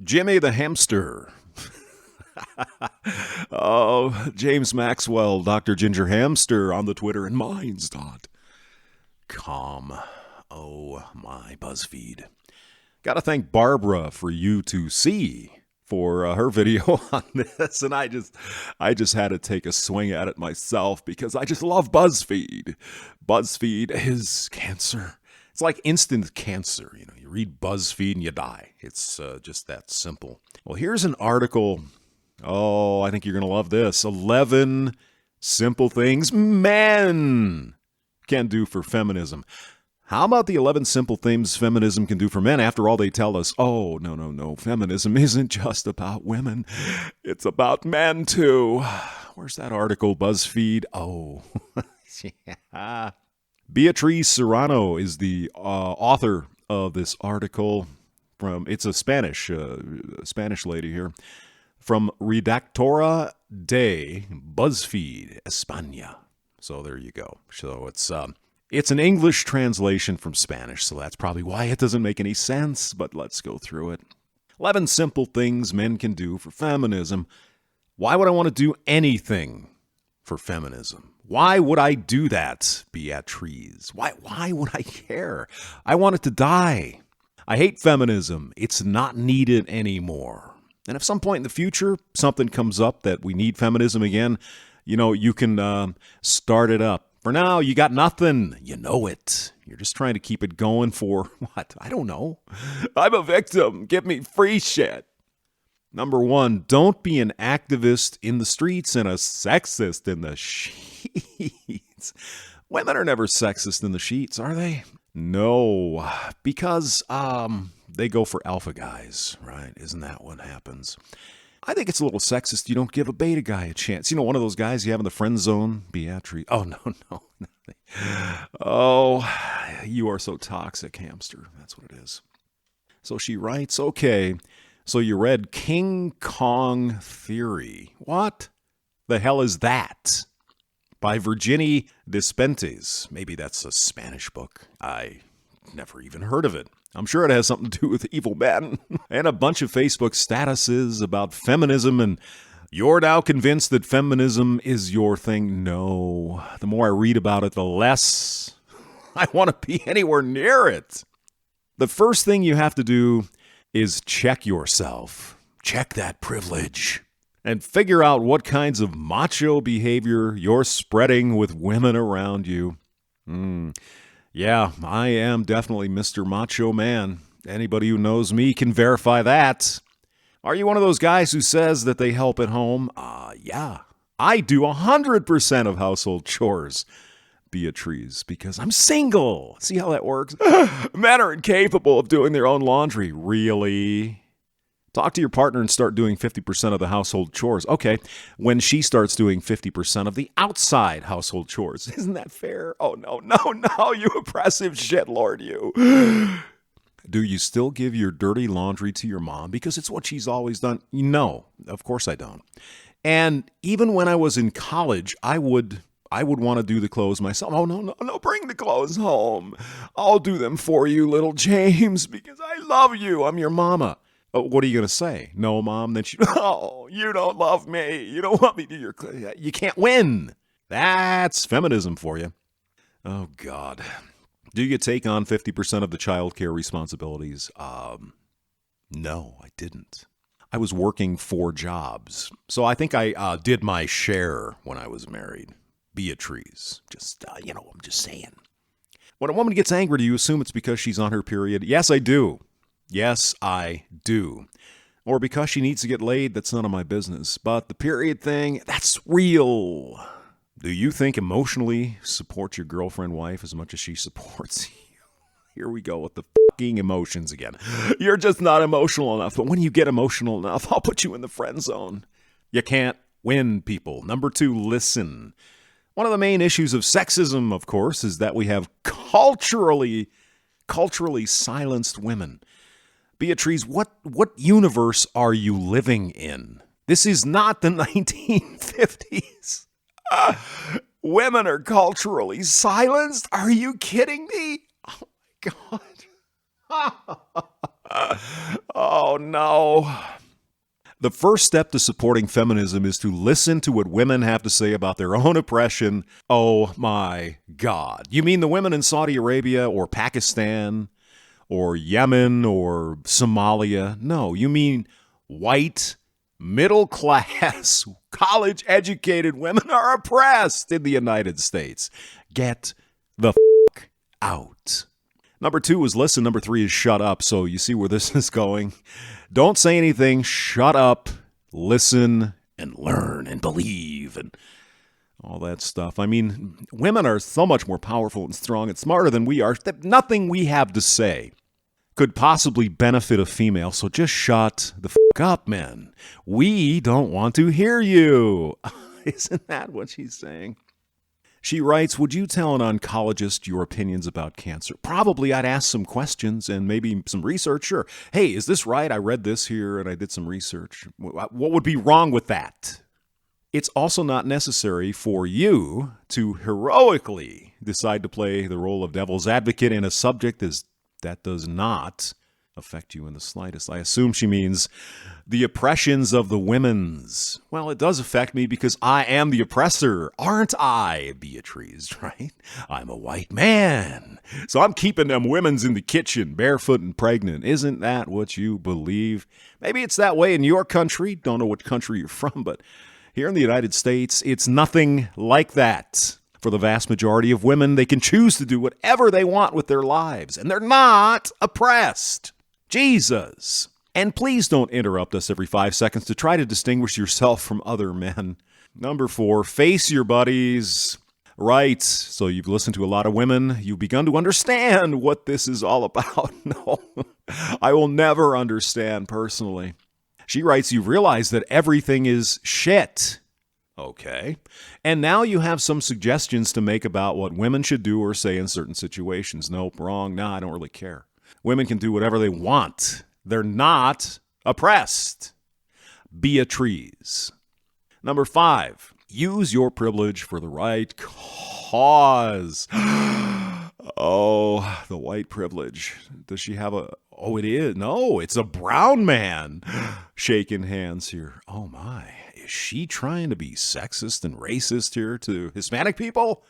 Jimmy the hamster. Oh, James Maxwell, Dr. Ginger Hamster on the Twitter and minds.com. Oh, my Buzzfeed. Got to thank Barbara for U2C for her video on this, and I just had to take a swing at it myself because I just love Buzzfeed. Buzzfeed is cancer. It's like instant cancer. You know, you read Buzzfeed and you die. It's just that simple. Well, here's an article. Oh, I think you're going to love this. 11 simple things men can do for feminism. How about the 11 simple things feminism can do for men? After all, they tell us, oh, no. Feminism isn't just about women. It's about men, too. Where's that article, BuzzFeed? Oh, yeah. Beatriz Serrano is the author of this article. It's a Spanish lady here. From Redactora de Buzzfeed, España. So there you go. So it's an English translation from Spanish, so that's probably why it doesn't make any sense, but let's go through it. 11 simple things men can do for feminism. Why would I want to do anything for feminism? Why would I do that, Beatriz? Why would I care? I want it to die. I hate feminism. It's not needed anymore. And if some point in the future something comes up that we need feminism again, you can start it up. For now, you got nothing. You know it. You're just trying to keep it going for what? I don't know. I'm a victim. Give me free shit. Number 1, don't be an activist in the streets and a sexist in the sheets. Women are never sexist in the sheets, are they? No, because they go for alpha guys, right? Isn't that what happens? I think it's a little sexist. You don't give a beta guy a chance. One of those guys you have in the friend zone, Beatrice. Oh, no. Oh, you are so toxic, hamster. That's what it is. So she writes, okay, so you read King Kong Theory. What the hell is that? By Virginie Despentes. Maybe that's a Spanish book. I never even heard of it. I'm sure it has something to do with evil men. And a bunch of Facebook statuses about feminism, and you're now convinced that feminism is your thing. No. The more I read about it, the less I want to be anywhere near it. The first thing you have to do is check yourself. Check that privilege. And figure out what kinds of macho behavior you're spreading with women around you. Yeah, I am definitely Mr. Macho Man. Anybody who knows me can verify that. Are you one of those guys who says that they help at home? Yeah. I do 100% of household chores, Beatrice, because I'm single. See how that works? Men are incapable of doing their own laundry. Really? Talk to your partner and start doing 50% of the household chores. Okay, when she starts doing 50% of the outside household chores. Isn't that fair? Oh, no, you oppressive shitlord, you. Do you still give your dirty laundry to your mom because it's what she's always done? No, of course I don't. And even when I was in college, I would want to do the clothes myself. Oh, no, bring the clothes home. I'll do them for you, little James, because I love you. I'm your mama. What are you going to say? No, Mom? Then you don't love me. You don't want me to do your clothes. You can't win. That's feminism for you. Oh, God. Do you take on 50% of the child care responsibilities? No, I didn't. I was working 4 jobs. So I think I did my share when I was married. Beatrice. Just, I'm just saying. When a woman gets angry, do you assume it's because she's on her period? Yes, I do. Yes, I do. Or because she needs to get laid, that's none of my business. But the period thing, that's real. Do you think emotionally support your girlfriend, wife as much as she supports you? Here we go with the fucking emotions again. You're just not emotional enough. But when you get emotional enough, I'll put you in the friend zone. You can't win, people. Number 2, listen. One of the main issues of sexism, of course, is that we have culturally silenced women. Beatrice, what universe are you living in? This is not the 1950s. Women are culturally silenced? Are you kidding me? Oh, my God. Oh, no. The first step to supporting feminism is to listen to what women have to say about their own oppression. Oh, my God. You mean the women in Saudi Arabia or Pakistan or Yemen or Somalia? No, you mean white, middle-class, college-educated women are oppressed in the United States. Get the f*** out. Number 2 is listen. Number 3 is shut up. So you see where this is going. Don't say anything. Shut up. Listen and learn and believe and all that stuff. I mean, women are so much more powerful and strong and smarter than we are that nothing we have to say could possibly benefit a female. So just shut the f*** up, men. We don't want to hear you. Isn't that what she's saying? She writes, would you tell an oncologist your opinions about cancer? Probably I'd ask some questions and maybe some research. Sure. Hey, is this right? I read this here and I did some research. What would be wrong with that? It's also not necessary for you to heroically decide to play the role of devil's advocate in a subject that does not affect you in the slightest. I assume she means the oppressions of the women's. Well, it does affect me because I am the oppressor, aren't I, Beatrice, right? I'm a white man. So I'm keeping them women's in the kitchen, barefoot and pregnant. Isn't that what you believe? Maybe it's that way in your country. Don't know what country you're from, but here in the United States, it's nothing like that. For the vast majority of women, they can choose to do whatever they want with their lives, and they're not oppressed. Jesus. And please don't interrupt us every 5 seconds to try to distinguish yourself from other men. Number 4, face your buddies. Right, so you've listened to a lot of women. You've begun to understand what this is all about. No, I will never understand personally. She writes, you realize that everything is shit. Okay. And now you have some suggestions to make about what women should do or say in certain situations. Nope, wrong. Nah, I don't really care. Women can do whatever they want. They're not oppressed. Beatrice. Number 5, use your privilege for the right cause. Oh, the white privilege. Does she have a... Oh, it is. No, it's a brown man. Shaking hands here. Oh, my. Is she trying to be sexist and racist here to Hispanic people?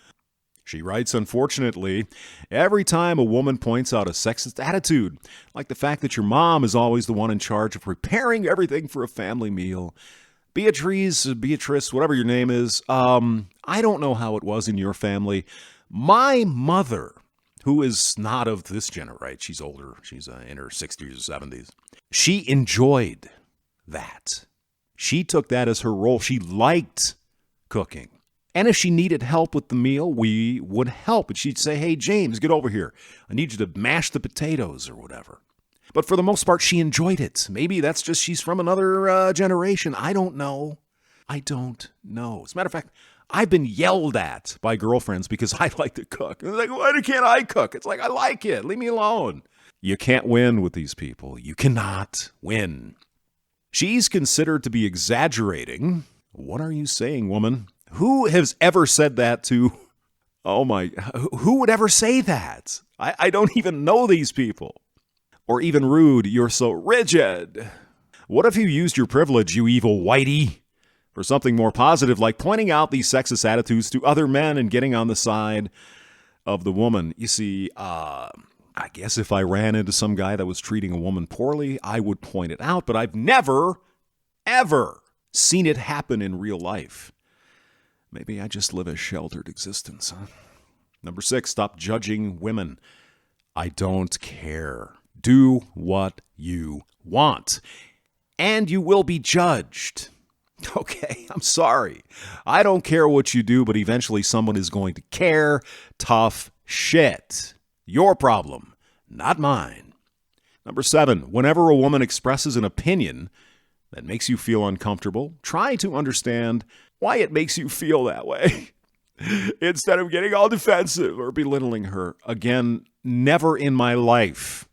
She writes, unfortunately, every time a woman points out a sexist attitude, like the fact that your mom is always the one in charge of preparing everything for a family meal. Beatrice, whatever your name is, I don't know how it was in your family. My mother, who is not of this generation, she's older, she's in her 60s or 70s, she enjoyed that. She took that as her role. She liked cooking. And if she needed help with the meal, we would help. And she'd say, hey, James, get over here. I need you to mash the potatoes or whatever. But for the most part, she enjoyed it. Maybe that's just she's from another generation. I don't know. As a matter of fact, I've been yelled at by girlfriends because I like to cook. And they're like, why can't I cook? It's like, I like it. Leave me alone. You can't win with these people. You cannot win. She's considered to be exaggerating. What are you saying, woman? Who has ever said that to, who would ever say that? I don't even know these people. Or even rude, you're so rigid. What if you used your privilege, you evil whitey, for something more positive, like pointing out these sexist attitudes to other men and getting on the side of the woman? You see, I guess if I ran into some guy that was treating a woman poorly, I would point it out, but I've never, ever seen it happen in real life. Maybe I just live a sheltered existence, huh? Number 6, stop judging women. I don't care. Do what you want, and you will be judged. Okay, I'm sorry. I don't care what you do, but eventually someone is going to care. Tough shit. Your problem, not mine. Number 7, whenever a woman expresses an opinion that makes you feel uncomfortable, try to understand why it makes you feel that way instead of getting all defensive or belittling her. Again, never in my life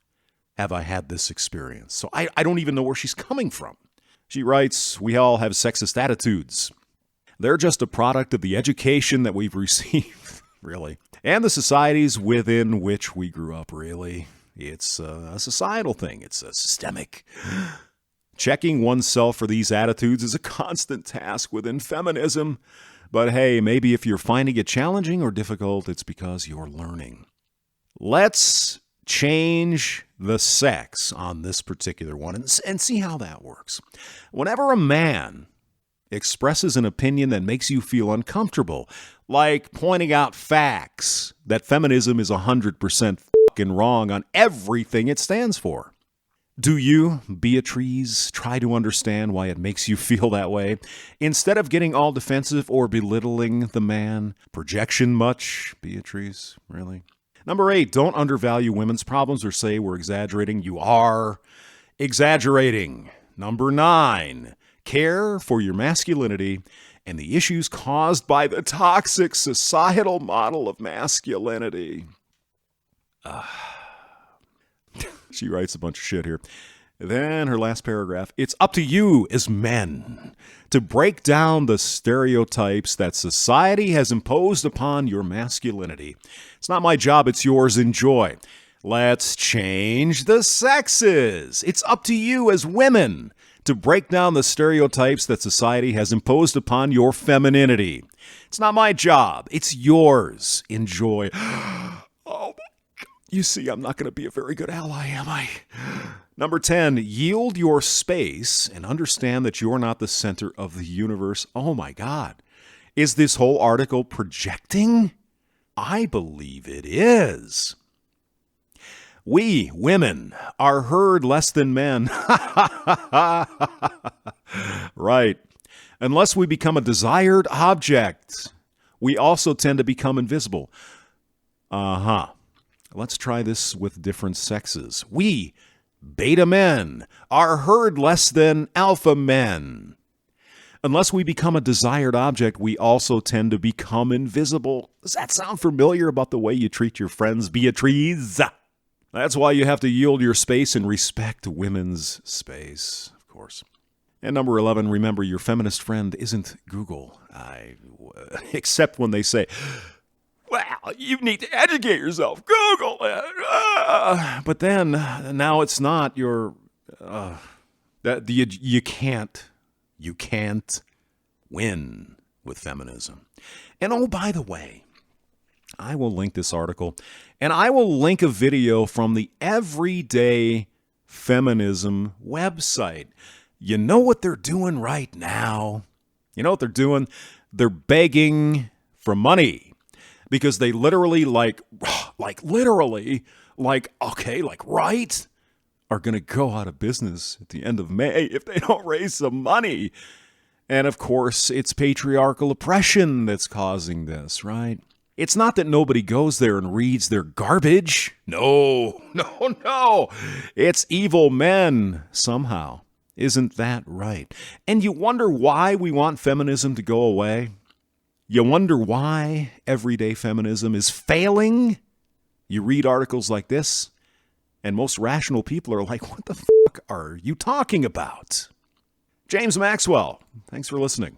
have I had this experience. So I don't even know where she's coming from. She writes, we all have sexist attitudes. They're just a product of the education that we've received, really, and the societies within which we grew up, really. It's a societal thing. It's a systemic. Checking oneself for these attitudes is a constant task within feminism. But hey, maybe if you're finding it challenging or difficult, it's because you're learning. Let's change the sex on this particular one and see how that works. Whenever a man expresses an opinion that makes you feel uncomfortable, like pointing out facts that feminism is 100% fucking wrong on everything it stands for, do you, Beatrice, try to understand why it makes you feel that way? Instead of getting all defensive or belittling the man. Projection much, Beatrice? Really? Number 8, don't undervalue women's problems or say we're exaggerating. You are exaggerating. Number 9, care for your masculinity and the issues caused by the toxic societal model of masculinity. She writes a bunch of shit here. Then her last paragraph, it's up to you as men to break down the stereotypes that society has imposed upon your masculinity. It's not my job, it's yours. Enjoy. Let's change the sexes. It's up to you as women to break down the stereotypes that society has imposed upon your femininity. It's not my job, it's yours. Enjoy. Oh, you see, I'm not going to be a very good ally, am I? Number 10, yield your space and understand that you're not the center of the universe. Oh my God. Is this whole article projecting? I believe it is. We, women, are heard less than men. Right. Unless we become a desired object, we also tend to become invisible. Let's try this with different sexes. We, beta men, are heard less than alpha men. Unless we become a desired object, we also tend to become invisible. Does that sound familiar about the way you treat your friends, Beatrice? That's why you have to yield your space and respect women's space, of course. And number 11, remember your feminist friend isn't Google. Except when they say, well, you need to educate yourself. Google it. But then, now it's not your... You can't win with feminism. And oh, by the way, I will link this article, and I will link a video from the Everyday Feminism website. You know what they're doing right now? You know what they're doing? They're begging for money. Because they literally, right, are going to go out of business at the end of May if they don't raise some money. And of course, it's patriarchal oppression that's causing this, right? It's not that nobody goes there and reads their garbage. No. It's evil men somehow. Isn't that right? And you wonder why we want feminism to go away? You wonder why everyday feminism is failing? You read articles like this, and most rational people are like, what the fuck are you talking about? James Maxwell, thanks for listening.